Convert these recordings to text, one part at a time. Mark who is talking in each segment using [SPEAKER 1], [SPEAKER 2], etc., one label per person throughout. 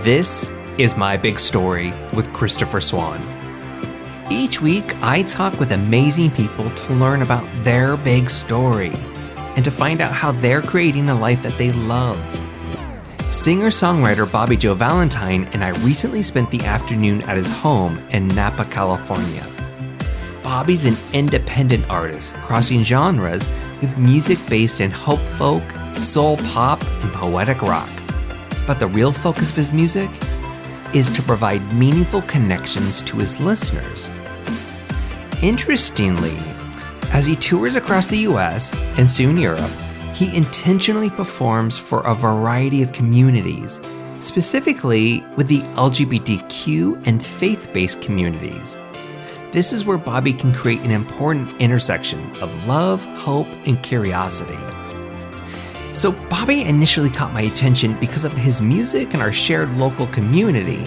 [SPEAKER 1] This is My Big Story with Christopher Swan. Each week, I talk with amazing people to learn about their big story and to find out how they're creating the life that they love. Singer-songwriter Bobby Joe Valentine and I recently spent the afternoon at his home in Napa, California. Bobby's an independent artist, crossing genres with music based in hope folk, soul pop, and poetic rock. But the real focus of his music is to provide meaningful connections to his listeners. Interestingly, as he tours across the US and soon Europe, he intentionally performs for a variety of communities, specifically with the LGBTQ and faith-based communities. This is where Bobby can create an important intersection of love, hope, and curiosity. So Bobby initially caught my attention because of his music and our shared local community.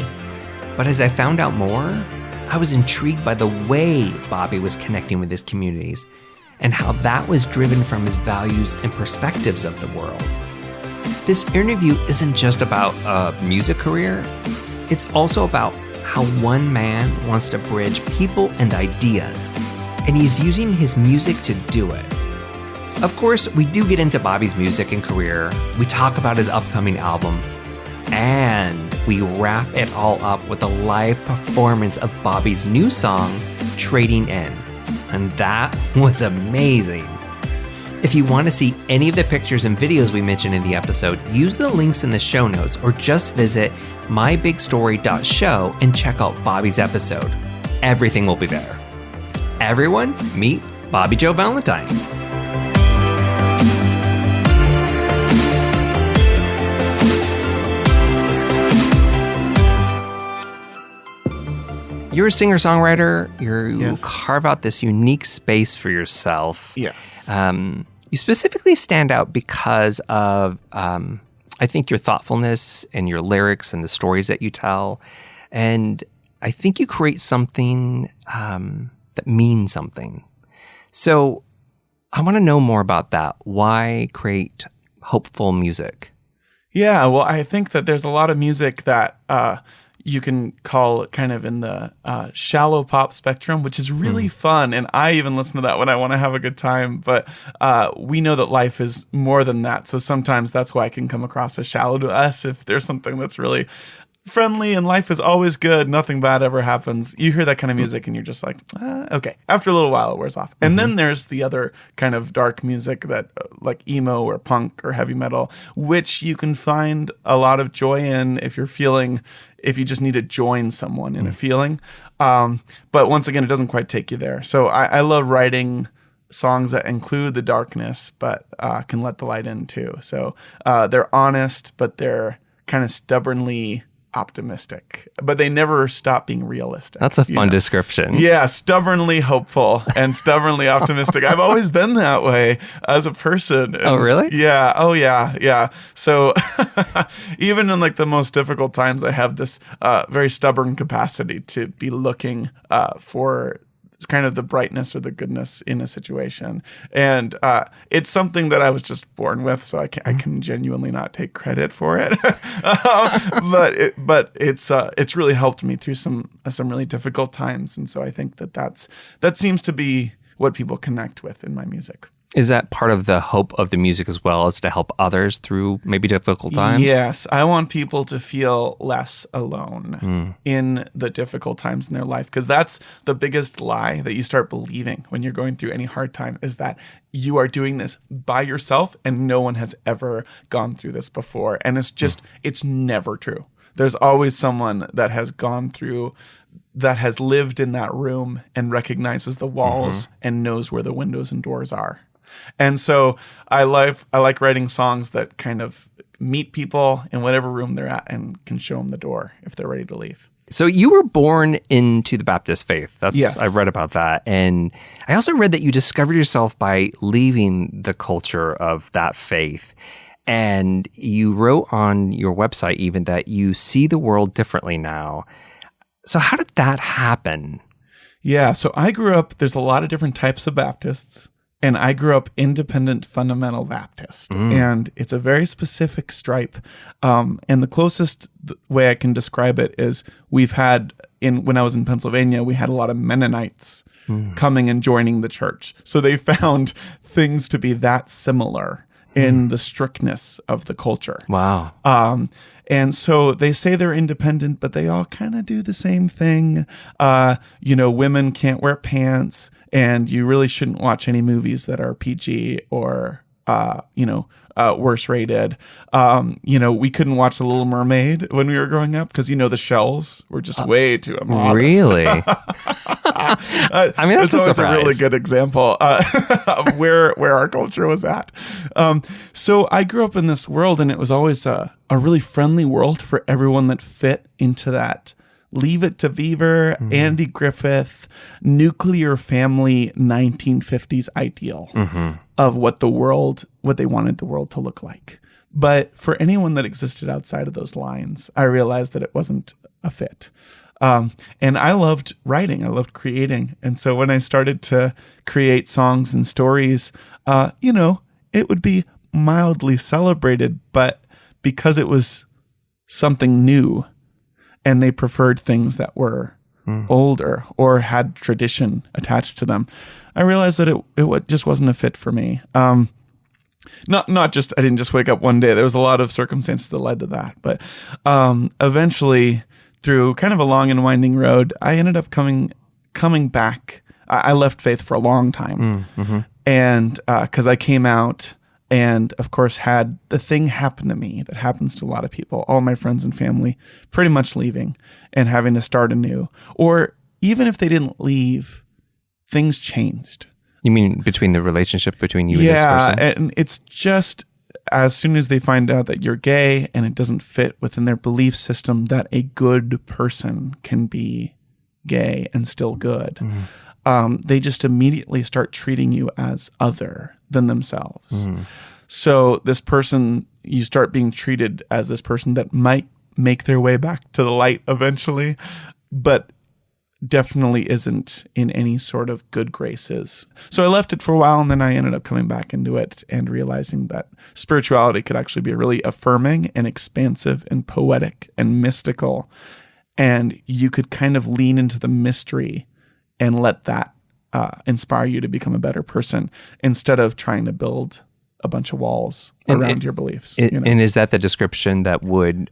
[SPEAKER 1] But as I found out more, I was intrigued by the way Bobby was connecting with his communities and how that was driven from his values and perspectives of the world. This interview isn't just about a music career. It's also about how one man wants to bridge people and ideas, and he's using his music to do it. Of course, we do get into Bobby's music and career. We talk about his upcoming album, and we wrap it all up with a live performance of Bobby's new song, Trading In. And that was amazing. If you want to see any of the pictures and videos we mentioned in the episode, use the links in the show notes or just visit mybigstory.show and check out Bobby's episode. Everything will be there. Everyone, meet Bobby Joe Valentine. You're a singer-songwriter. You carve out this unique space for yourself.
[SPEAKER 2] Yes.
[SPEAKER 1] You specifically stand out because of, I think, your thoughtfulness and your lyrics and the stories that you tell. And I think you create something that means something. So I want to know more about that. Why create hopeful music?
[SPEAKER 2] Yeah, well, I think that there's a lot of music that you can call kind of in the shallow pop spectrum, which is really fun. And I even listen to that when I want to have a good time. But we know that life is more than that. So sometimes that's why it can come across as shallow to us. If there's something that's really friendly and life is always good, nothing bad ever happens, you hear that kind of music and you're just like, okay. After a little while, it wears off. And then there's the other kind of dark music that like emo or punk or heavy metal, which you can find a lot of joy in if you just need to join someone in a feeling. But once again, it doesn't quite take you there. So I love writing songs that include the darkness, but can let the light in too. So they're honest, but they're kind of stubbornly optimistic, but they never stop being realistic.
[SPEAKER 1] That's a fun description.
[SPEAKER 2] Yeah, stubbornly hopeful and stubbornly optimistic. I've always been that way as a person.
[SPEAKER 1] Oh, really?
[SPEAKER 2] Yeah. Oh, yeah. Yeah. So even in like the most difficult times, I have this very stubborn capacity to be looking for kind of the brightness or the goodness in a situation. And it's something that I was just born with, so I can genuinely not take credit for it. but it's really helped me through some really difficult times. And so I think that seems to be what people connect with in my music.
[SPEAKER 1] Is that part of the hope of the music as well, is to help others through maybe difficult times?
[SPEAKER 2] Yes. I want people to feel less alone in the difficult times in their life, because that's the biggest lie that you start believing when you're going through any hard time, is that you are doing this by yourself and no one has ever gone through this before. And it's never true. There's always someone that has gone through, that has lived in that room and recognizes the walls and knows where the windows and doors are. And so I like writing songs that kind of meet people in whatever room they're at and can show them the door if they're ready to leave.
[SPEAKER 1] So you were born into the Baptist faith.
[SPEAKER 2] Yes.
[SPEAKER 1] I read about that. And I also read that you discovered yourself by leaving the culture of that faith. And you wrote on your website even that you see the world differently now. So how did that happen?
[SPEAKER 2] Yeah, so I grew up, there's a lot of different types of Baptists. And I grew up independent fundamental Baptist. And it's a very specific stripe. And the closest way I can describe it is when I was in Pennsylvania, we had a lot of Mennonites coming and joining the church. So they found things to be that similar in the strictness of the culture.
[SPEAKER 1] Wow.
[SPEAKER 2] And so they say they're independent, but they all kind of do the same thing. Women can't wear pants, and you really shouldn't watch any movies that are PG or, worse rated. We couldn't watch The Little Mermaid when we were growing up because, the shells were just way too immodest.
[SPEAKER 1] Really? That's
[SPEAKER 2] it's always a really good example of where our culture was at. So I grew up in this world, and it was always a really friendly world for everyone that fit into that Leave It to Beaver, Andy Griffith, nuclear family 1950s ideal of what they wanted the world to look like. But for anyone that existed outside of those lines, I realized that it wasn't a fit. And I loved writing. I loved creating. And so when I started to create songs and stories, it would be mildly celebrated, but because it was something new and they preferred things that were older or had tradition attached to them, I realized that it just wasn't a fit for me. I didn't just wake up one day. There was a lot of circumstances that led to that. But eventually, through kind of a long and winding road, I ended up coming back. I left faith for a long time. And because I came out and, of course, had the thing happen to me that happens to a lot of people, all my friends and family pretty much leaving and having to start anew. Or even if they didn't leave, things changed.
[SPEAKER 1] You mean between the relationship between you and this person?
[SPEAKER 2] Yeah, and it's just as soon as they find out that you're gay and it doesn't fit within their belief system that a good person can be gay and still good, they just immediately start treating you as other than themselves. So this person, you start being treated as this person that might make their way back to the light eventually, but definitely isn't in any sort of good graces. So I left it for a while, and then I ended up coming back into it and realizing that spirituality could actually be really affirming and expansive and poetic and mystical. And you could kind of lean into the mystery and let that inspire you to become a better person instead of trying to build a bunch of walls around your beliefs.
[SPEAKER 1] And is that the description that would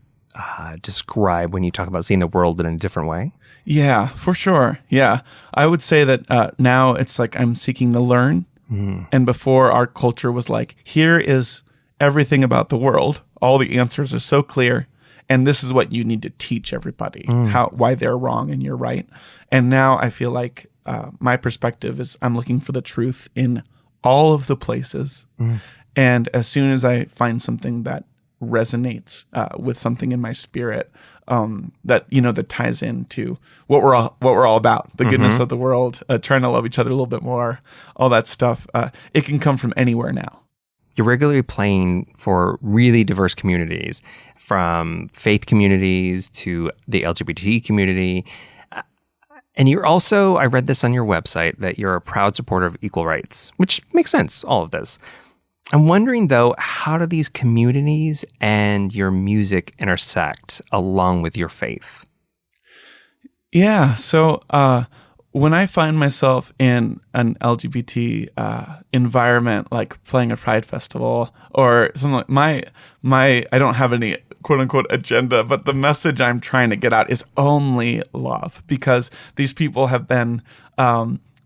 [SPEAKER 1] describe when you talk about seeing the world in a different way?
[SPEAKER 2] Yeah, for sure. Yeah. I would say that now it's like I'm seeking to learn. And before, our culture was like, here is everything about the world. All the answers are so clear. And this is what you need to teach everybody, why they're wrong and you're right. And now I feel like my perspective is I'm looking for the truth in all of the places. And as soon as I find something that resonates with something in my spirit that ties into what we're all about, the goodness of the world, trying to love each other a little bit more, all that stuff, it can come from anywhere now.
[SPEAKER 1] You're regularly playing for really diverse communities, from faith communities to the LGBT community. And you're also, I read this on your website, that you're a proud supporter of equal rights, which makes sense, all of this. I'm wondering, though, how do these communities and your music intersect along with your faith?
[SPEAKER 2] Yeah, so when I find myself in an LGBT environment, like playing a Pride festival or something like I don't have any quote unquote agenda, but the message I'm trying to get out is only love, because these people have been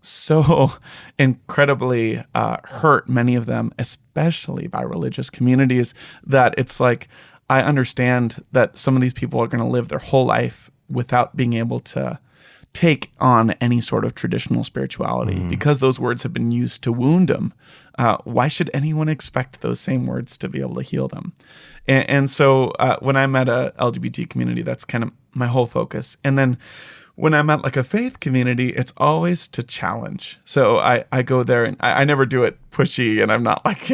[SPEAKER 2] so incredibly hurt, many of them, especially by religious communities, that it's like, I understand that some of these people are going to live their whole life without being able to take on any sort of traditional spirituality because those words have been used to wound them. Why should anyone expect those same words to be able to heal them? And so when I'm at a LGBT community, that's kind of my whole focus. And then when I'm at like a faith community, it's always to challenge. So I go there and I never do it pushy, and I'm not like,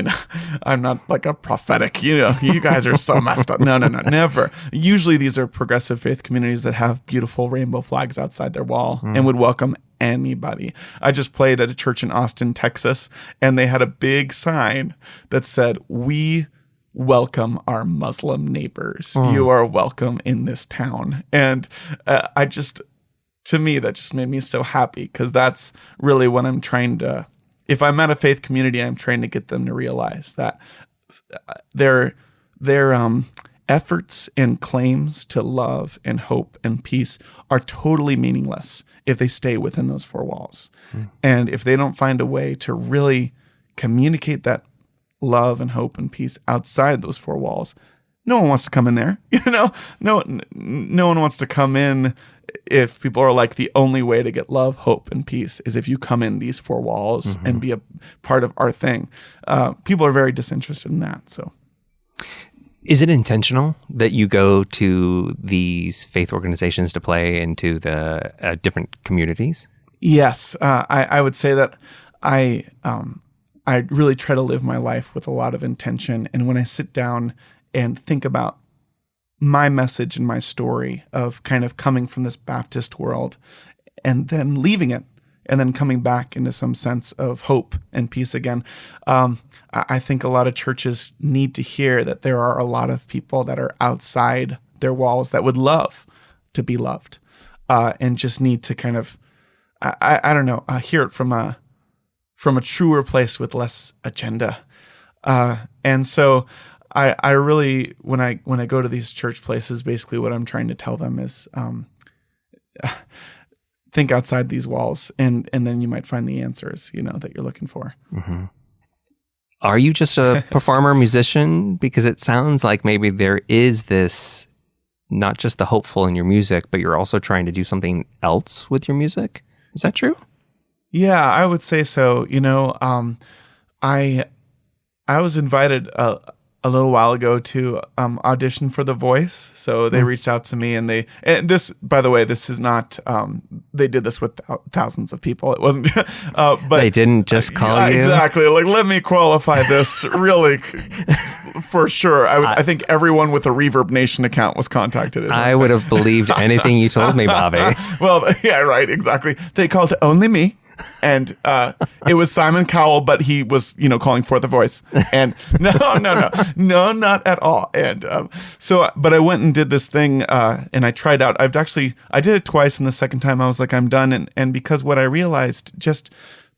[SPEAKER 2] I'm not like a prophetic, you guys are so messed up. No, never. Usually these are progressive faith communities that have beautiful rainbow flags outside their wall and would welcome anybody. I just played at a church in Austin, Texas, and they had a big sign that said, "We welcome our Muslim neighbors. You are welcome in this town." And to me, that just made me so happy, because that's really what I'm trying to, if I'm at a faith community, I'm trying to get them to realize that their efforts and claims to love and hope and peace are totally meaningless if they stay within those four walls. And if they don't find a way to really communicate that love and hope and peace outside those four walls, no one wants to come in there. No one wants to come in if people are like, the only way to get love, hope, and peace is if you come in these four walls and be a part of our thing. People are very disinterested in that. So,
[SPEAKER 1] is it intentional that you go to these faith organizations to play into the different communities?
[SPEAKER 2] Yes, I would say that I really try to live my life with a lot of intention. And when I sit down and think about my message and my story of kind of coming from this Baptist world and then leaving it and then coming back into some sense of hope and peace again, I think a lot of churches need to hear that there are a lot of people that are outside their walls that would love to be loved, and just need to kind of, I don't know, hear it from a truer place with less agenda. And so I really, when I go to these church places, basically what I'm trying to tell them is, think outside these walls, and then you might find the answers, that you're looking for.
[SPEAKER 1] Mm-hmm. Are you just a performer, musician? Because it sounds like maybe there is this, not just the hopeful in your music, but you're also trying to do something else with your music. Is that true?
[SPEAKER 2] Yeah, I would say so. I was invited a little while ago to audition for The Voice. So they reached out to me, and this, by the way, this is not, they did this with thousands of people. It wasn't, but
[SPEAKER 1] they didn't just call you.
[SPEAKER 2] Exactly. Like, let me qualify this really for sure. I think everyone with a Reverb Nation account was contacted.
[SPEAKER 1] I would have believed anything you told me, Bobby.
[SPEAKER 2] Well, yeah, right. Exactly. They called only me. And it was Simon Cowell, but he was, calling for The Voice. And no, not at all. And but I went and did this thing, and I tried out. I did it twice, and the second time I was like, I'm done. And because what I realized just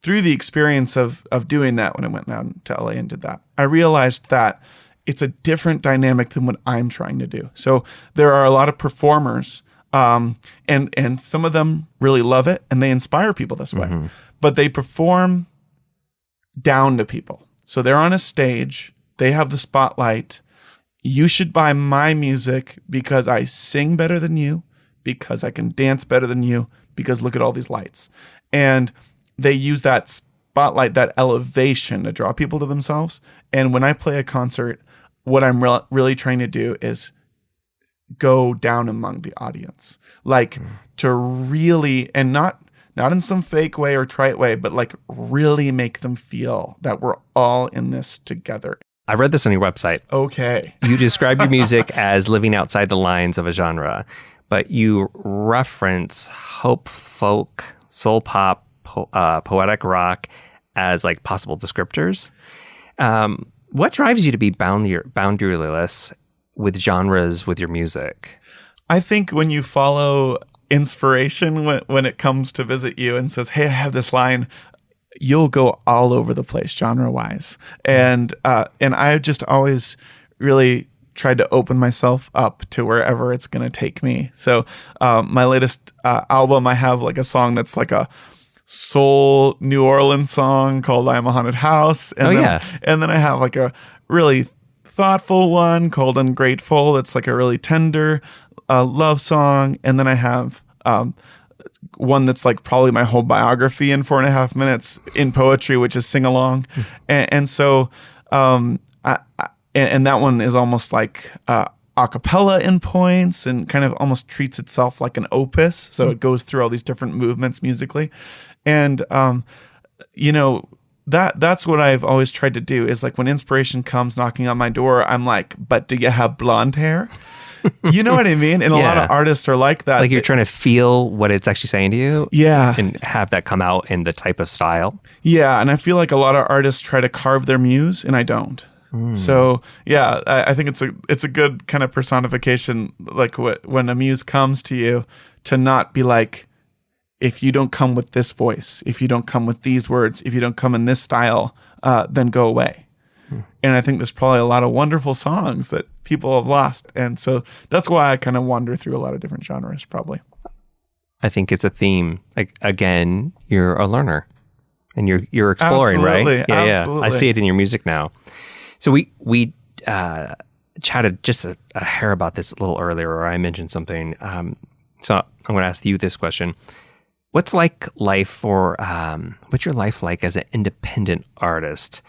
[SPEAKER 2] through the experience of doing that, when I went down to LA and did that, I realized that it's a different dynamic than what I'm trying to do. So there are a lot of performers, and some of them really love it, and they inspire people this way. Mm-hmm. But they perform down to people. So they're on a stage, they have the spotlight. You should buy my music because I sing better than you, because I can dance better than you, because look at all these lights. And they use that spotlight, that elevation, to draw people to themselves. And when I play a concert, what I'm really trying to do is go down among the audience, like to really, and not in some fake way or trite way, but like really make them feel that we're all in this together.
[SPEAKER 1] I read this on your website.
[SPEAKER 2] Okay.
[SPEAKER 1] You describe your music as living outside the lines of a genre, but you reference hope, folk, soul pop, poetic rock as like possible descriptors. What drives you to be boundaryless with genres with your music?
[SPEAKER 2] I think when you follow inspiration, when it comes to visit you and says, hey, I have this line, you'll go all over the place genre wise. And I just always really tried to open myself up to wherever it's going to take me. So my latest album, I have like a song that's like a soul New Orleans song called I'm a Haunted House. And then I have like a really thoughtful one called Ungrateful. It's like a really tender love song. And then I have one that's like probably my whole biography in 4.5 minutes in poetry, which is Sing Along. And so and that one is almost like a cappella in points and kind of almost treats itself like an opus. So it goes through all these different movements musically. And, that's what I've always tried to do is like when inspiration comes knocking on my door, I'm like, but do you have blonde hair? You know what I mean? And a lot of artists are like that.
[SPEAKER 1] Like you're trying to feel what it's actually saying to you.
[SPEAKER 2] Yeah.
[SPEAKER 1] And have that come out in the type of style.
[SPEAKER 2] Yeah. And I feel like a lot of artists try to carve their muse and I don't. So yeah, I think it's a good kind of personification, like when a muse comes to you, to not be like, if you don't come with this voice, if you don't come with these words, if you don't come in this style, then go away. And I think there's probably a lot of wonderful songs that people have lost. And so that's why I kind of wander through a lot of different genres, probably.
[SPEAKER 1] I think it's a theme. Like, again, you're a learner and you're exploring,
[SPEAKER 2] absolutely,
[SPEAKER 1] right? Yeah,
[SPEAKER 2] absolutely.
[SPEAKER 1] I see it in your music now. So we chatted just a hair about this a little earlier, or I mentioned something. So I'm going to ask you this question. What's life what's your life like as an independent artist,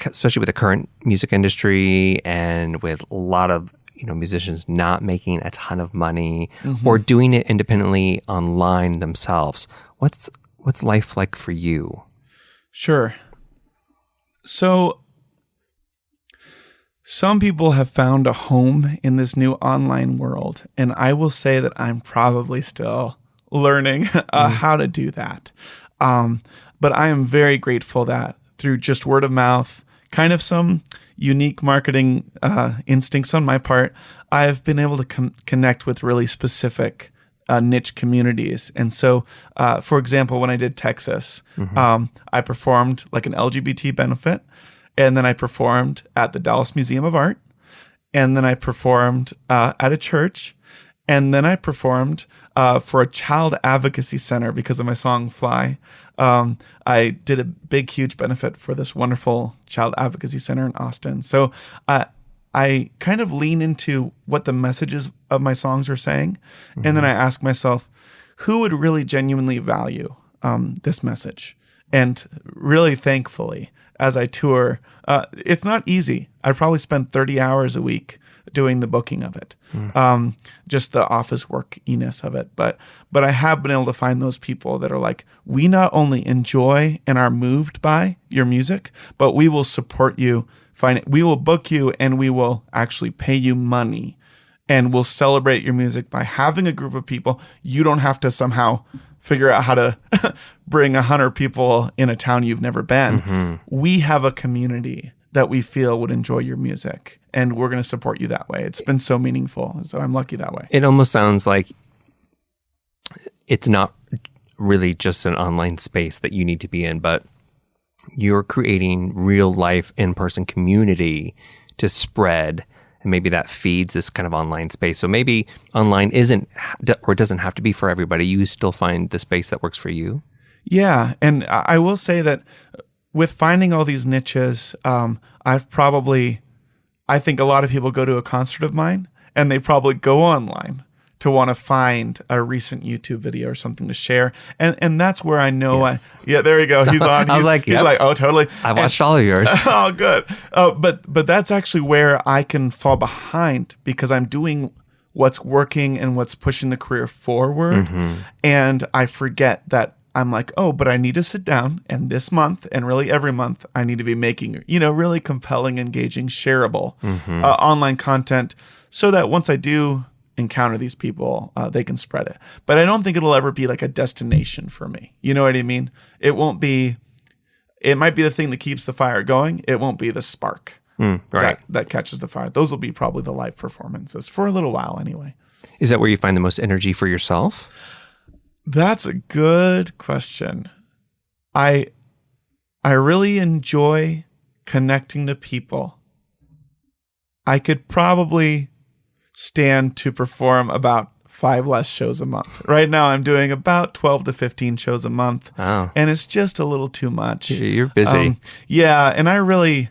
[SPEAKER 1] especially with the current music industry and with a lot of musicians not making a ton of money or doing it independently online themselves? What's life like for you?
[SPEAKER 2] Sure. So some people have found a home in this new online world, and I will say that I'm probably still learning how to do that. But I am very grateful that through just word of mouth, kind of some unique marketing instincts on my part, I've been able to connect with really specific niche communities. And so, for example, when I did Texas, I performed like an LGBT benefit, and then I performed at the Dallas Museum of Art, and then I performed at a church, and then I performed for a child advocacy center because of my song Fly. I did a big, huge benefit for this wonderful child advocacy center in Austin. So I kind of lean into what the messages of my songs are saying. And then I ask myself, who would really genuinely value this message? And really thankfully, as I tour, it's not easy. I probably spend 30 hours a week doing the booking of it, just the office workiness of it. But I have been able to find those people that are like, we not only enjoy and are moved by your music, but we will support you. We will book you, and we will actually pay you money, and we'll celebrate your music by having a group of people. You don't have to somehow figure out how to bring 100 people in a town you've never been. We have a community that we feel would enjoy your music, and we're going to support you that way. It's been so meaningful. So I'm lucky that way.
[SPEAKER 1] It almost sounds like it's not really just an online space that you need to be in, but you're creating real life in-person community to spread, and maybe that feeds this kind of online space. So maybe online isn't, or doesn't have to be for everybody. You still find the space that works for you.
[SPEAKER 2] Yeah. And I will say that with finding all these niches, I think a lot of people go to a concert of mine and they probably go online to want to find a recent YouTube video or something to share. And that's where I know there you go. He's on. He's like, oh, totally.
[SPEAKER 1] I watched all of yours.
[SPEAKER 2] Oh, good. But that's actually where I can fall behind because I'm doing what's working and what's pushing the career forward. And I forget that I'm like, oh, but I need to sit down, and this month and really every month I need to be making, really compelling, engaging, shareable online content so that once I do encounter these people, they can spread it. But I don't think it'll ever be like a destination for me. You know what I mean? It might be the thing that keeps the fire going. It won't be the spark that catches the fire. Those will be probably the live performances for a little while anyway.
[SPEAKER 1] Is that where you find the most energy for yourself?
[SPEAKER 2] That's a good question. I really enjoy connecting to people. I could probably stand to perform about 5 less shows a month. Right now I'm doing about 12 to 15 shows a month. Oh. And it's just a little too much.
[SPEAKER 1] You're busy.
[SPEAKER 2] And I really,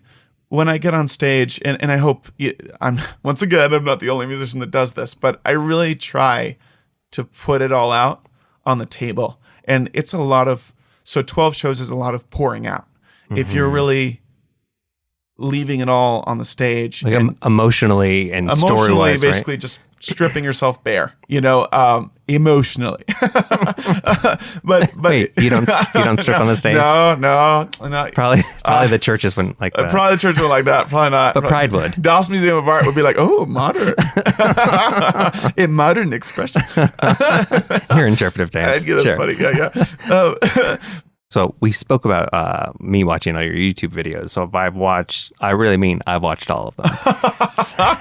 [SPEAKER 2] when I get on stage, and I hope, I'm not the only musician that does this, but I really try to put it all out on the table. And it's a lot of, so 12 shows is a lot of pouring out. If you're really leaving it all on the stage.
[SPEAKER 1] Like emotionally and
[SPEAKER 2] emotionally,
[SPEAKER 1] story-wise,
[SPEAKER 2] basically
[SPEAKER 1] right?
[SPEAKER 2] just stripping yourself bare, emotionally. but
[SPEAKER 1] Wait, you don't strip on the stage?
[SPEAKER 2] No.
[SPEAKER 1] Probably the churches wouldn't like that.
[SPEAKER 2] Probably the church would like that. Probably not.
[SPEAKER 1] But Pride would.
[SPEAKER 2] Das Museum of Art would be like, oh, modern. A modern expression.
[SPEAKER 1] Your interpretive dance.
[SPEAKER 2] That's
[SPEAKER 1] sure.
[SPEAKER 2] funny. Yeah.
[SPEAKER 1] So we spoke about me watching all your YouTube videos. So if I've watched all of them.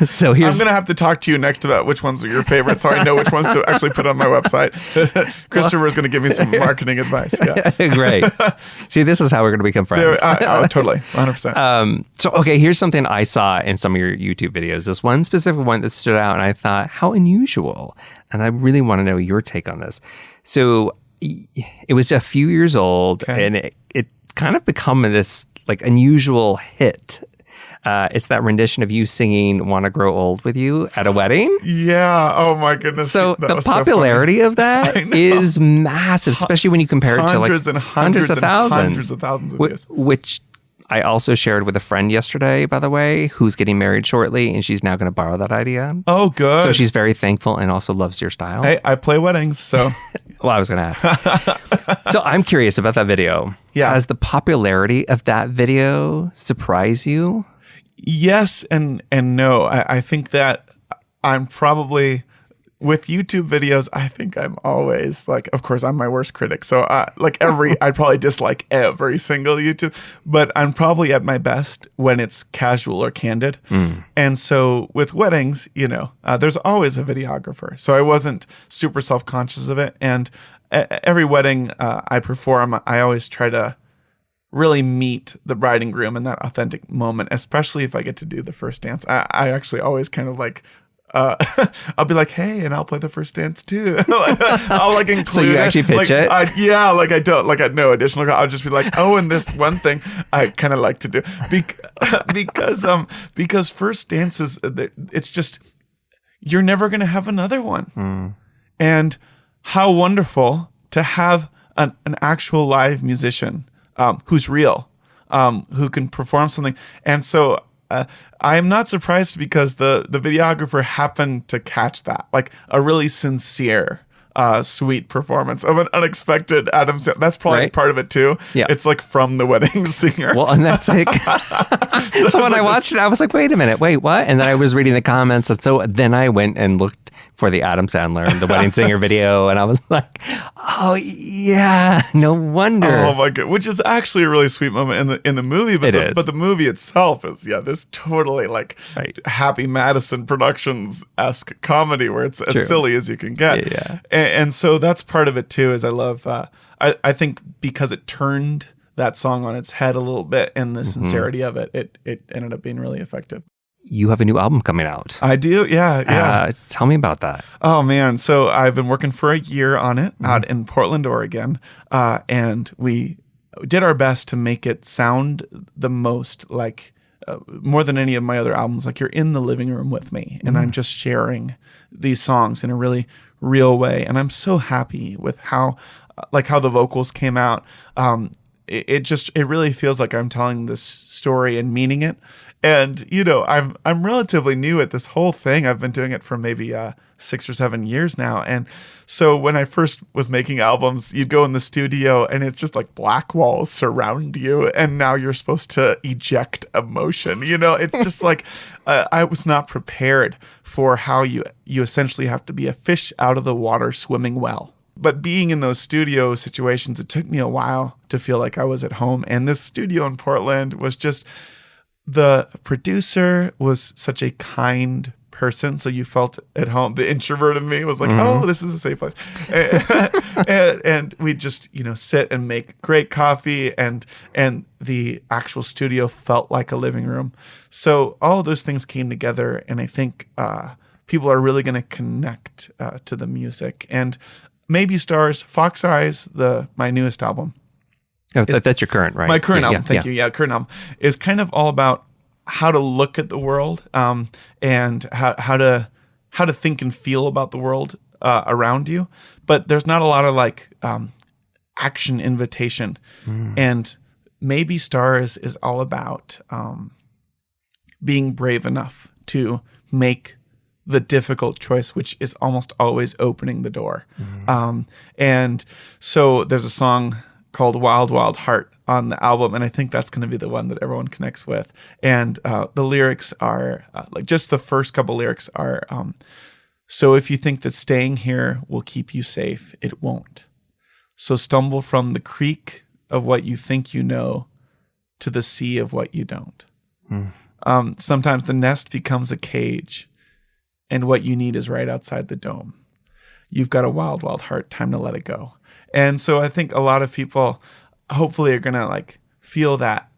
[SPEAKER 1] So here's...
[SPEAKER 2] I'm going to have to talk to you next about which ones are your favorites so I know which ones to actually put on my website. Christopher is going to give me some marketing advice. Yeah.
[SPEAKER 1] Great. See, this is how we're going to become friends.
[SPEAKER 2] Totally. 100%.
[SPEAKER 1] So, okay, here's something I saw in some of your YouTube videos. This one specific one that stood out, and I thought, how unusual. And I really want to know your take on this. So it was just a few years old, and it kind of become this like unusual hit. It's that rendition of you singing "Wanna Grow Old with You" at a wedding.
[SPEAKER 2] Yeah. Oh my goodness.
[SPEAKER 1] So the popularity of that is massive, especially when you compare it to like hundreds of thousands
[SPEAKER 2] of views.
[SPEAKER 1] Which I also shared with a friend yesterday, by the way, who's getting married shortly, and she's now going to borrow that idea.
[SPEAKER 2] Oh, good.
[SPEAKER 1] So she's very thankful and also loves your style.
[SPEAKER 2] Hey, I play weddings, so...
[SPEAKER 1] Well, I was going to ask. So I'm curious about that video.
[SPEAKER 2] Yeah.
[SPEAKER 1] Has the popularity of that video surprised you?
[SPEAKER 2] Yes and no. I think that I'm probably... With YouTube videos, I think I'm always like, of course, I'm my worst critic. So I'd probably dislike every single YouTube, but I'm probably at my best when it's casual or candid. And so with weddings, there's always a videographer. So I wasn't super self-conscious of it. And every wedding I perform, I always try to really meet the bride and groom in that authentic moment, especially if I get to do the first dance. I actually always kind of like, I'll be like, hey, and I'll play the first dance too. I'll like include.
[SPEAKER 1] So you actually pitch it?
[SPEAKER 2] No additional. I'll just be like, oh, and this one thing I kind of like to do because first dances, it's just you're never gonna have another one, and how wonderful to have an actual live musician who's real, who can perform something, and so. I am not surprised because the videographer happened to catch that, like a really sincere, sweet performance of an unexpected Adam Sandler. That's probably part of it too.
[SPEAKER 1] Yeah.
[SPEAKER 2] It's like from The Wedding Singer.
[SPEAKER 1] Well, and that's like, so when I watched it, I was like, wait a minute, wait, what? And then I was reading the comments. And so then I went and looked for the Adam Sandler and The Wedding Singer video. And I was like, oh yeah, no wonder.
[SPEAKER 2] Oh my God. Which is actually a really sweet moment in the movie. But but the movie itself is, this totally like Happy Madison Productions-esque comedy where it's as silly as you can get.
[SPEAKER 1] Yeah.
[SPEAKER 2] And so that's part of it too, is I love, I think because it turned that song on its head a little bit and the sincerity of it, it ended up being really effective.
[SPEAKER 1] You have a new album coming out.
[SPEAKER 2] I do, yeah.
[SPEAKER 1] Tell me about that.
[SPEAKER 2] Oh man, so I've been working for a year on it out in Portland, Oregon, and we did our best to make it sound the most like, more than any of my other albums, like you're in the living room with me, and I'm just sharing these songs in a really real way, and I'm so happy with how the vocals came out. It really feels like I'm telling this story and meaning it. And I'm relatively new at this whole thing. I've been doing it for maybe 6 or 7 years now. And so when I first was making albums, you'd go in the studio and it's just like black walls surround you, and now you're supposed to eject emotion. It's just like I was not prepared for how you essentially have to be a fish out of the water swimming well. But being in those studio situations, it took me a while to feel like I was at home. And this studio in Portland was just, the producer was such a kind person, so you felt at home. The introvert in me was like, oh, this is a safe place. And we just, sit and make great coffee, and the actual studio felt like a living room. So all of those things came together, and I think people are really going to connect to the music. And Maybe Stars, Fox Eyes, my newest album.
[SPEAKER 1] Oh, that's your current, right?
[SPEAKER 2] My current album, thank you. Yeah, current album is kind of all about how to look at the world, and how to think and feel about the world around you. But there's not a lot of action invitation. And Maybe Stars is all about being brave enough to make the difficult choice, which is almost always opening the door. And so there's a song called Wild Wild Heart on the album, and I think that's going to be the one that everyone connects with. And the lyrics are like, just the first couple lyrics are, so if you think that staying here will keep you safe, it won't. So stumble from the creek of what you think you know to the sea of what you don't. Sometimes the nest becomes a cage, and what you need is right outside the dome. You've got a wild, wild heart, time to let it go. And so I think a lot of people hopefully are going to like feel that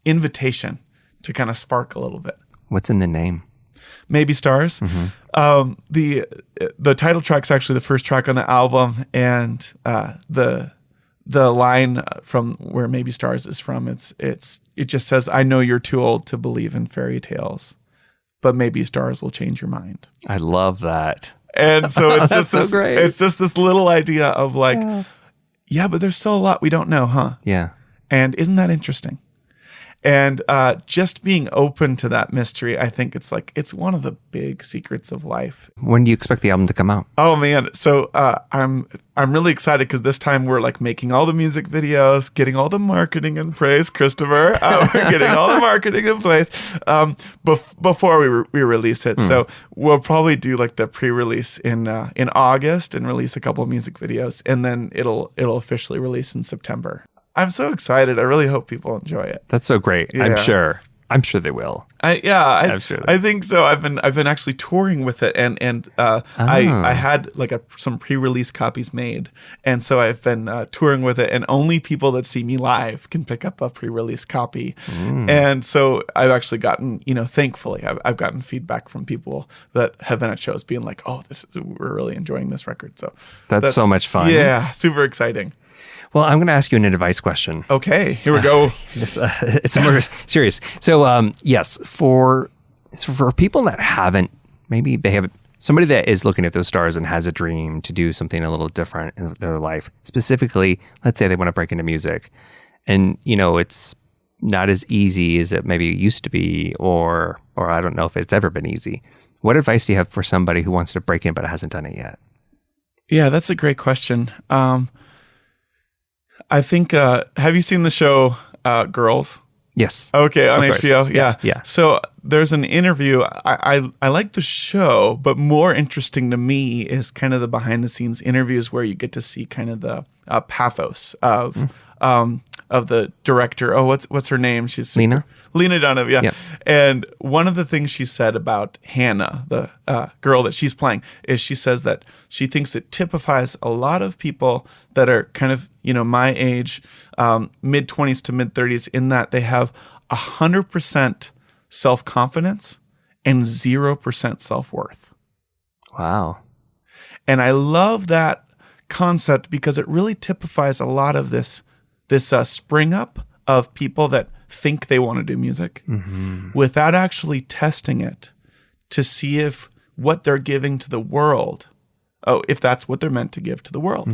[SPEAKER 2] invitation to kind of spark a little bit.
[SPEAKER 1] What's in the name?
[SPEAKER 2] Maybe Stars. The title track's actually the first track on the album, and the line from where Maybe Stars is from, it just says, "I know you're too old to believe in fairy tales, but maybe stars will change your mind."
[SPEAKER 1] I love that.
[SPEAKER 2] And so it's just
[SPEAKER 1] so great.
[SPEAKER 2] It's just this little idea of like, yeah, but there's still a lot we don't know, huh?
[SPEAKER 1] Yeah.
[SPEAKER 2] And isn't that interesting? And just being open to that mystery, I think it's one of the big secrets of life.
[SPEAKER 1] When do you expect the album to come out?
[SPEAKER 2] Oh man, so I'm really excited because this time we're like making all the music videos, getting all the marketing in place. Christopher, we're getting all the marketing in place before we release it. So we'll probably do like the pre-release in August and release a couple of music videos, and then it'll officially release in September. I'm so excited. I really hope people enjoy it.
[SPEAKER 1] That's so great.
[SPEAKER 2] Yeah.
[SPEAKER 1] I'm sure they will.
[SPEAKER 2] I'm
[SPEAKER 1] sure.
[SPEAKER 2] I think so. I've been actually touring with it, and I had like some pre-release copies made, and so I've been touring with it, and only people that see me live can pick up a pre-release copy. And so I've actually gotten, thankfully, I've gotten feedback from people that have been at shows being like, "Oh, we're really enjoying this record." So
[SPEAKER 1] that's so much fun.
[SPEAKER 2] Yeah, super exciting.
[SPEAKER 1] Well, I'm going to ask you an advice question.
[SPEAKER 2] Okay, here we go.
[SPEAKER 1] It's more serious. So, yes, for people that haven't, maybe they have somebody that is looking at those stars and has a dream to do something a little different in their life. Specifically, let's say they want to break into music, and it's not as easy as it maybe used to be, or I don't know if it's ever been easy. What advice do you have for somebody who wants to break in but hasn't done it yet?
[SPEAKER 2] Yeah, that's a great question. I think, have you seen the show Girls?
[SPEAKER 1] Yes.
[SPEAKER 2] Okay, on HBO.
[SPEAKER 1] Yeah.
[SPEAKER 2] So there's an interview. I like the show, but more interesting to me is kind of the behind the scenes interviews where you get to see kind of the pathos of the director. Oh, what's her name? She's Lena Dunham. Yeah. And one of the things she said about Hannah, the girl that she's playing, is she says that she thinks it typifies a lot of people that are kind of, my age, mid 20s to mid 30s, in that they have 100% self-confidence and 0% self-worth.
[SPEAKER 1] Wow.
[SPEAKER 2] And I love that concept because it really typifies a lot of this spring up of people that think they want to do music without actually testing it to see if what they're giving to the world, if that's what they're meant to give to the world.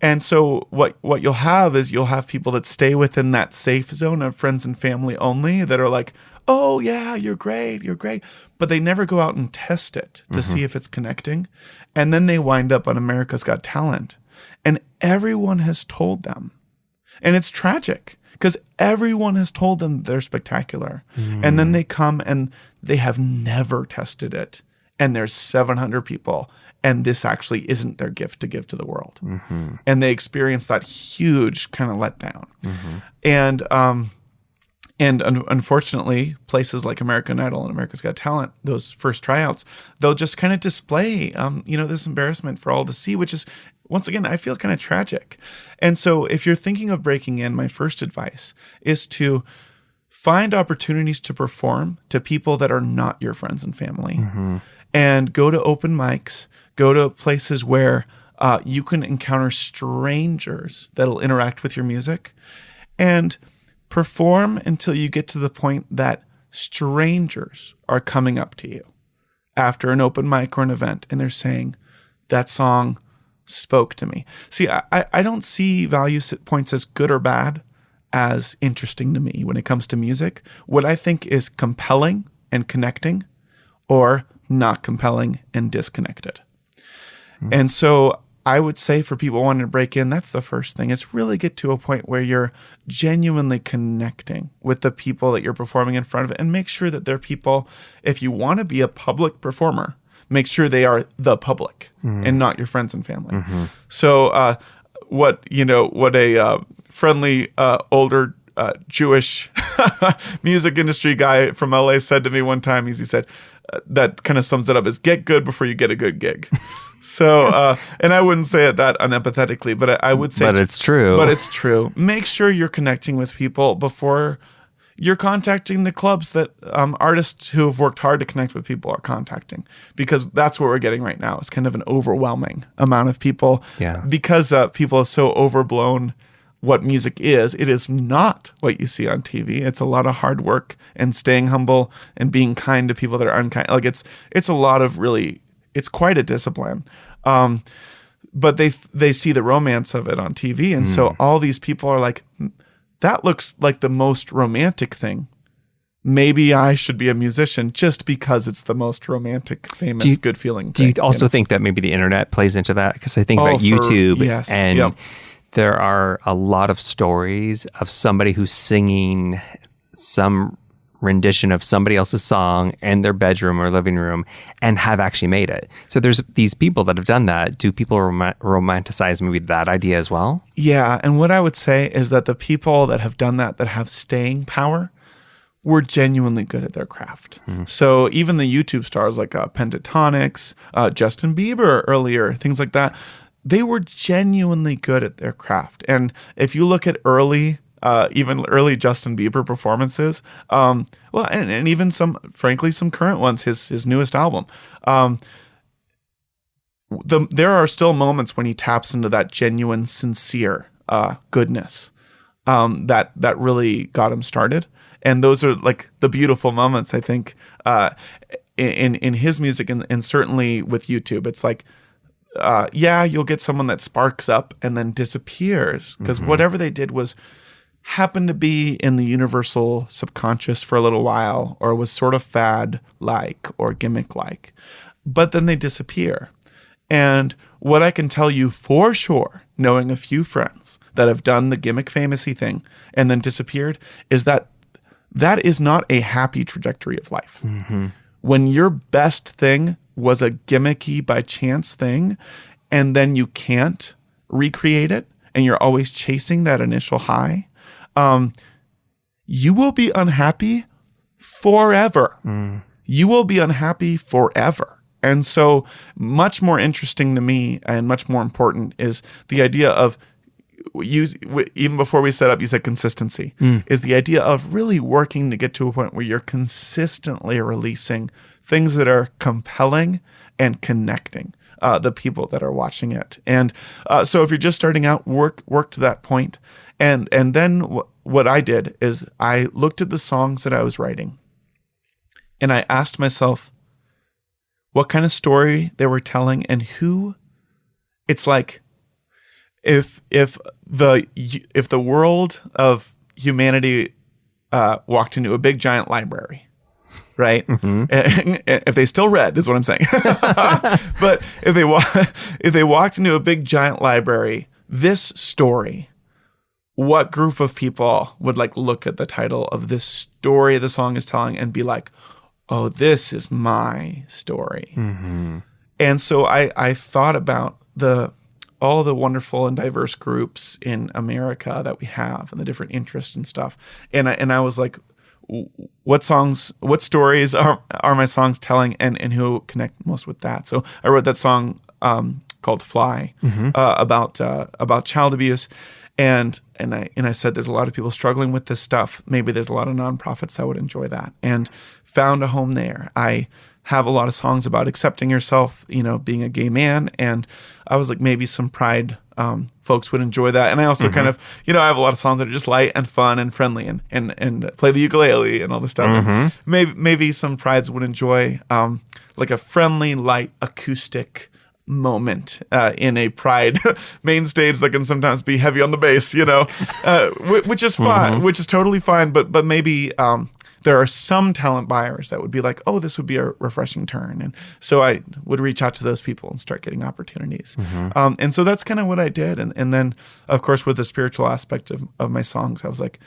[SPEAKER 2] And so what you'll have is you'll have people that stay within that safe zone of friends and family only that are like, "Oh yeah, you're great. But they never go out and test it to see if it's connecting. And then they wind up on America's Got Talent. And everyone has told them. And it's tragic because everyone has told them they're spectacular. And then they come and they have never tested it. And there's 700 people. And this actually isn't their gift to give to the world. And they experience that huge kind of letdown. And unfortunately, places like American Idol and America's Got Talent, those first tryouts, they'll just kind of display, this embarrassment for all to see, which is, once again, I feel kind of tragic. And so if you're thinking of breaking in, my first advice is to find opportunities to perform to people that are not your friends and family. And go to open mics, go to places where you can encounter strangers that'll interact with your music, and perform until you get to the point that strangers are coming up to you after an open mic or an event, and they're saying, "That song spoke to me." See, I don't see value points as good or bad. as interesting to me when it comes to music. What I think is compelling and connecting, or not compelling and disconnected. And so I would say for people wanting to break in, that's the first thing, is really get to a point where you're genuinely connecting with the people that you're performing in front of, and make sure that they're people, if you want to be a public performer, make sure they are the public and not your friends and family. So what a friendly older Jewish music industry guy from LA said to me one time, he said, that kind of sums it up, is get good before you get a good gig. So, and I wouldn't say it that unempathetically, but I would say,
[SPEAKER 1] but it's true.
[SPEAKER 2] But it's true. Make sure you're connecting with people before you're contacting the clubs that artists who have worked hard to connect with people are contacting, because that's what we're getting right now. It's kind of an overwhelming amount of people, because people have so overblown what music is. It is not what you see on TV. It's a lot of hard work and staying humble and being kind to people that are unkind. Like it's a lot of really, it's quite a discipline. But they see the romance of it on TV. And so all these people are like, that looks like the most romantic thing. Maybe I should be a musician just because it's the most romantic, famous, good feeling
[SPEAKER 1] thing. Do you also
[SPEAKER 2] know?
[SPEAKER 1] think that maybe the internet plays into that? Because I think about YouTube and there are a lot of stories of somebody who's singing some rendition of somebody else's song in their bedroom or living room and have actually made it. So there's these people that have done that. Do people romanticize maybe that idea as well?
[SPEAKER 2] Yeah, and what I would say is that the people that have done that have staying power, were genuinely good at their craft. So even the YouTube stars like Pentatonics, Justin Bieber earlier, things like that, they were genuinely good at their craft. And if you look at even early Justin Bieber performances, and even some current ones, his newest album, there are still moments when he taps into that genuine, sincere goodness that really got him started. And those are like the beautiful moments, I think, in his music, and certainly with YouTube. It's like, you'll get someone that sparks up and then disappears, because whatever they did happened to be in the universal subconscious for a little while, or was sort of fad-like or gimmick-like, but then they disappear. And what I can tell you for sure, knowing a few friends that have done the gimmick fantasy thing and then disappeared, is that is not a happy trajectory of life. When your best thing was a gimmicky by chance thing, and then you can't recreate it, and you're always chasing that initial high, you will be unhappy forever. You will be unhappy forever. And so much more interesting to me and much more important is the idea of, even before we set up, you said consistency, is the idea of really working to get to a point where you're consistently releasing things that are compelling and connecting the people that are watching it. And so if you're just starting out, work to that point. And then what I did is I looked at the songs that I was writing, and I asked myself what kind of story they were telling, and who. It's like if the world of humanity walked into a big giant library, right? If they still read, is what I'm saying. But if they walked into a big giant library, this story, what group of people would look at the title of this story the song is telling and be like, oh, this is my story. And so I thought about all the wonderful and diverse groups in America that we have, and the different interests and stuff. And I was like, what stories are my songs telling, and who connect most with that? So I wrote that song called Fly, about child abuse. And I said, there's a lot of people struggling with this stuff. Maybe there's a lot of nonprofits that would enjoy that, and found a home there. I have a lot of songs about accepting yourself, being a gay man. And I was like, maybe some Pride folks would enjoy that. And I also kind of, I have a lot of songs that are just light and fun and friendly and play the ukulele and all this stuff. And maybe some Prides would enjoy like a friendly, light, acoustic, moment in a Pride main stage that can sometimes be heavy on the bass, which is fine, which is totally fine. But maybe there are some talent buyers that would be like, oh, this would be a refreshing turn. And so I would reach out to those people and start getting opportunities. And so that's kind of what I did. And then, of course, with the spiritual aspect of my songs, I was like,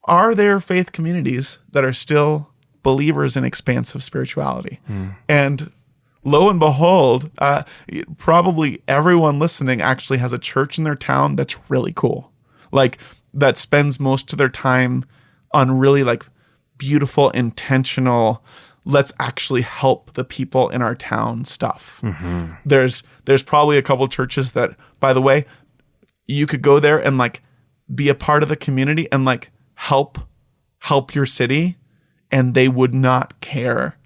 [SPEAKER 2] are there faith communities that are still believers in expansive spirituality? And lo and behold, probably everyone listening actually has a church in their town that's really cool. Like, that spends most of their time on really like beautiful, intentional, let's actually help the people in our town stuff. There's probably a couple churches that, by the way, you could go there and like be a part of the community and like help your city, and they would not care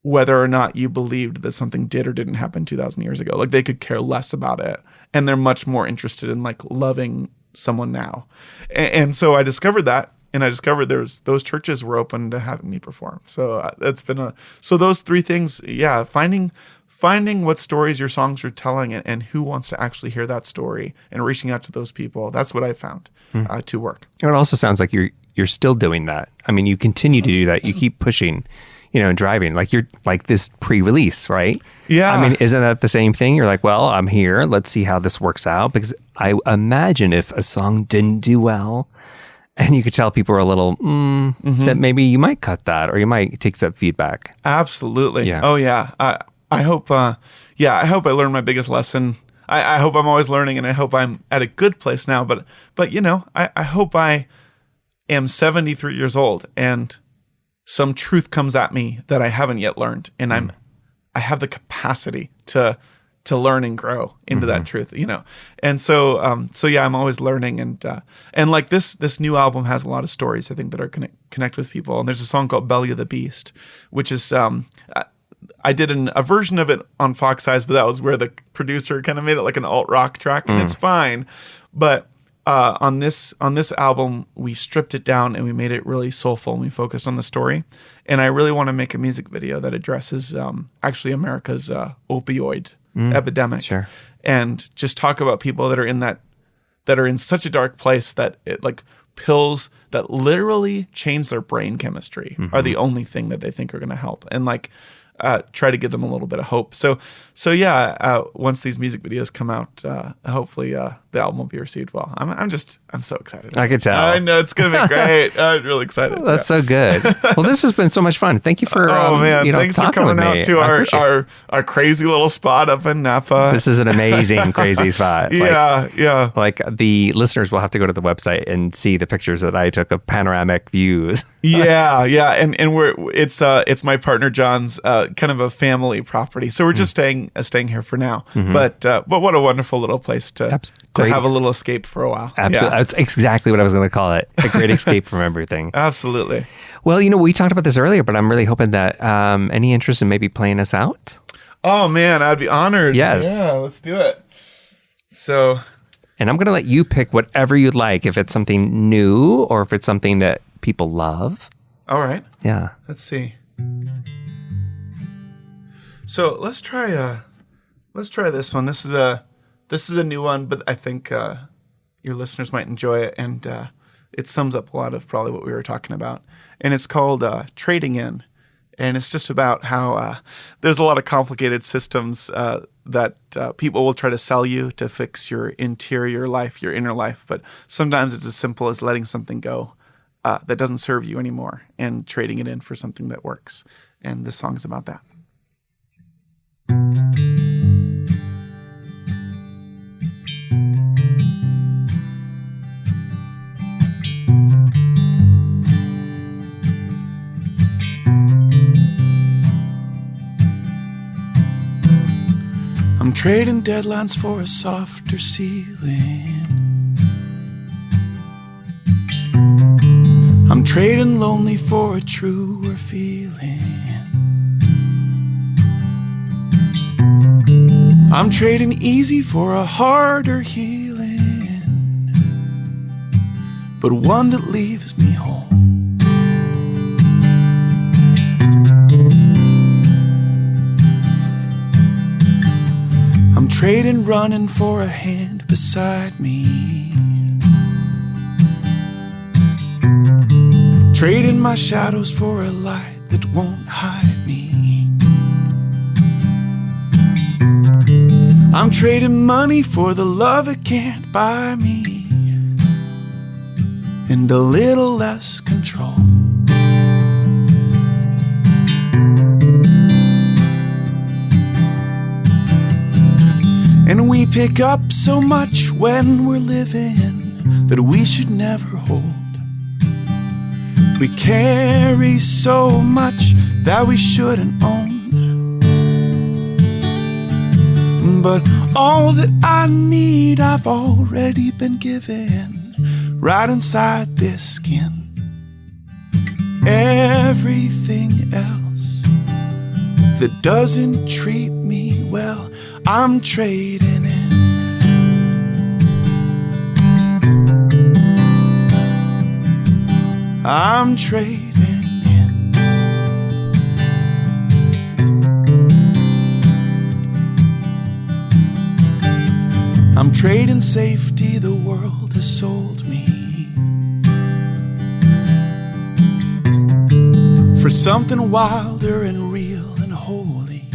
[SPEAKER 2] whether or not you believed that something did or didn't happen 2,000 years ago. Like, they could care less about it, and they're much more interested in like loving someone now. And so I discovered that. And I discovered those churches were open to having me perform. So it's been so those three things, finding what stories your songs are telling and who wants to actually hear that story and reaching out to those people. That's what I found to work.
[SPEAKER 1] It also sounds like you're still doing that. I mean, you continue to do that. You keep pushing, and driving. Like, you're like this pre-release, right?
[SPEAKER 2] Yeah.
[SPEAKER 1] I mean, isn't that the same thing? You're like, well, I'm here. Let's see how this works out. Because I imagine if a song didn't do well, and you could tell people are a little, that maybe you might cut that, or you might take that feedback.
[SPEAKER 2] Absolutely.
[SPEAKER 1] Yeah.
[SPEAKER 2] Oh yeah. I hope, I hope I learned my biggest lesson. I hope I'm always learning, and I hope I'm at a good place now. But I hope I am 73 years old and some truth comes at me that I haven't yet learned. And I have the capacity to learn and grow into that truth, And so I'm always learning, and like this new album has a lot of stories I think that are connect with people. And there's a song called Belly of the Beast, which is I did a version of it on Fox Eyes, but that was where the producer kind of made it like an alt rock track, and it's fine. But on this album, we stripped it down and we made it really soulful, and we focused on the story. And I really want to make a music video that addresses actually America's opioid epidemic, and just talk about people that are in such a dark place that it like pills that literally change their brain chemistry are the only thing that they think are going to help, and like try to give them a little bit of hope. So once these music videos come out, hopefully the album will be received well. I'm so excited.
[SPEAKER 1] I could tell.
[SPEAKER 2] I know it's going to be great. I'm really excited.
[SPEAKER 1] That's so good. Well, this has been so much fun. Thank you for
[SPEAKER 2] thanks for coming out to our crazy little spot up in Napa.
[SPEAKER 1] This is an amazing, crazy spot.
[SPEAKER 2] Yeah.
[SPEAKER 1] Like, the listeners will have to go to the website and see the pictures that I took of panoramic views.
[SPEAKER 2] Yeah. And it's my partner John's kind of a family property, so we're just staying here for now. But what a wonderful little place to have a little escape for a while.
[SPEAKER 1] Absolutely. That's exactly what I was going to call it. A great escape from everything.
[SPEAKER 2] Absolutely.
[SPEAKER 1] Well, we talked about this earlier, but I'm really hoping that any interest in maybe playing us out?
[SPEAKER 2] Oh man, I'd be honored.
[SPEAKER 1] Yes.
[SPEAKER 2] Yeah, let's do it. So,
[SPEAKER 1] and I'm going to let you pick whatever you'd like, if it's something new or if it's something that people love.
[SPEAKER 2] All right.
[SPEAKER 1] Yeah.
[SPEAKER 2] Let's see. So let's try this one. This is a new one, but I think your listeners might enjoy it, and it sums up a lot of probably what we were talking about. And it's called Trading In, and it's just about how there's a lot of complicated systems that people will try to sell you to fix your interior life, your inner life, but sometimes it's as simple as letting something go that doesn't serve you anymore and trading it in for something that works. And this song is about that. I'm trading deadlines for a softer ceiling. I'm trading lonely for a truer feeling. I'm trading easy for a harder healing, but one that leaves me whole. trading running for a hand beside me. Trading my shadows for a light that won't hide me. I'm trading money for the love it can't buy me, and a little less control. And we pick up so much when we're living that we should never hold. We carry so much that we shouldn't own. But all that I need I've already been given, right inside this skin. Everything else that doesn't treat me well, I'm trading in. I'm trading in. I'm trading safety the world has sold me for something wilder and real and holy.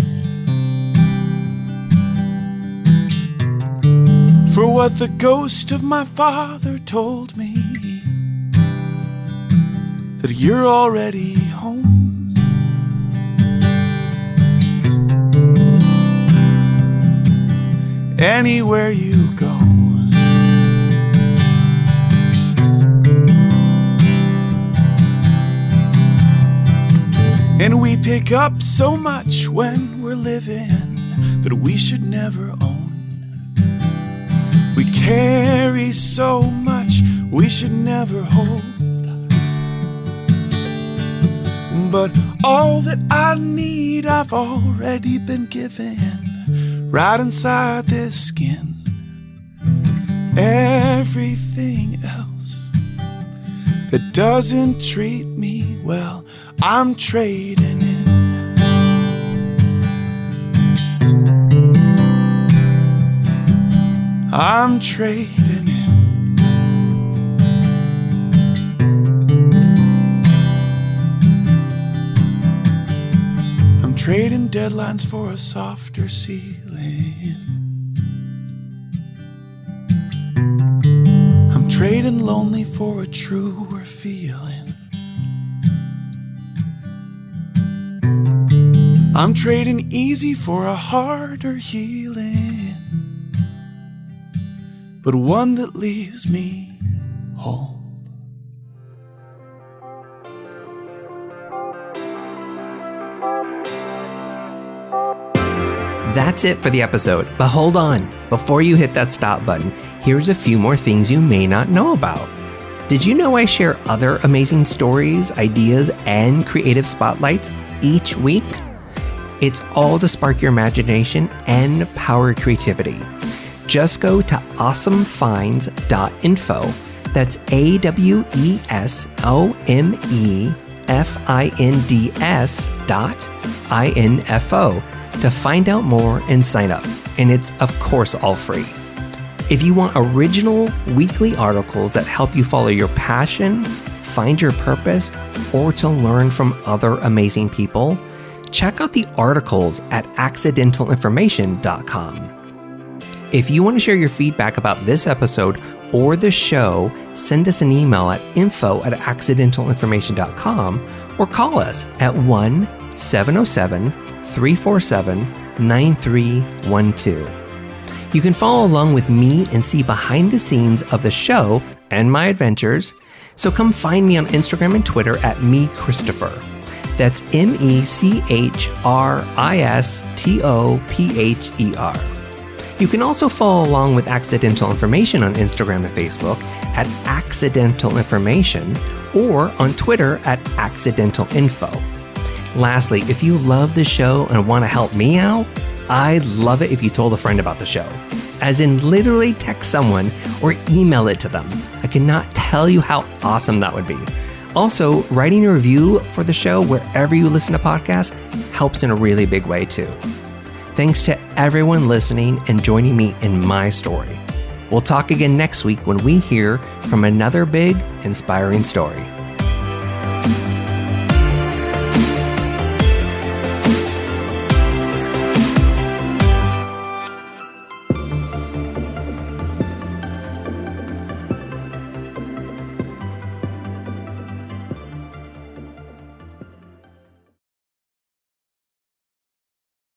[SPEAKER 2] For what the ghost of my father told me, that you're already home. Anywhere you go. And we pick up so much when we're living that we should never own. We carry so much we should never hold. But all that I need I've already been given, right inside this skin. Everything else that doesn't treat me well, I'm trading in. I'm trading in. I'm trading deadlines for a softer ceiling. I'm trading lonely for a truer feeling. I'm trading easy for a harder healing, but one that leaves me whole.
[SPEAKER 1] That's it for the episode, but hold on. Before you hit that stop button, here's a few more things you may not know about. Did you know I share other amazing stories, ideas, and creative spotlights each week? It's all to spark your imagination and power creativity. Just go to awesomefinds.info. That's AWESOMEFINDS.info to find out more and sign up. And it's, of course, all free. If you want original weekly articles that help you follow your passion, find your purpose, or to learn from other amazing people, check out the articles at accidentalinformation.com. If you want to share your feedback about this episode or the show, send us an email at info@accidentalinformation.com or call us at 1-707-347-9312. You can follow along with me and see behind the scenes of the show and my adventures, so come find me on Instagram and Twitter at @MeChristopher. That's MECHRISTOPHER. You can also follow along with Accidental Information on Instagram and Facebook at Accidental Information or on Twitter at Accidental Info. Lastly, if you love the show and want to help me out, I'd love it if you told a friend about the show. As in literally text someone or email it to them. I cannot tell you how awesome that would be. Also, writing a review for the show wherever you listen to podcasts helps in a really big way too. thanks to everyone listening and joining me in my story. We'll talk again next week when we hear from another big, inspiring story.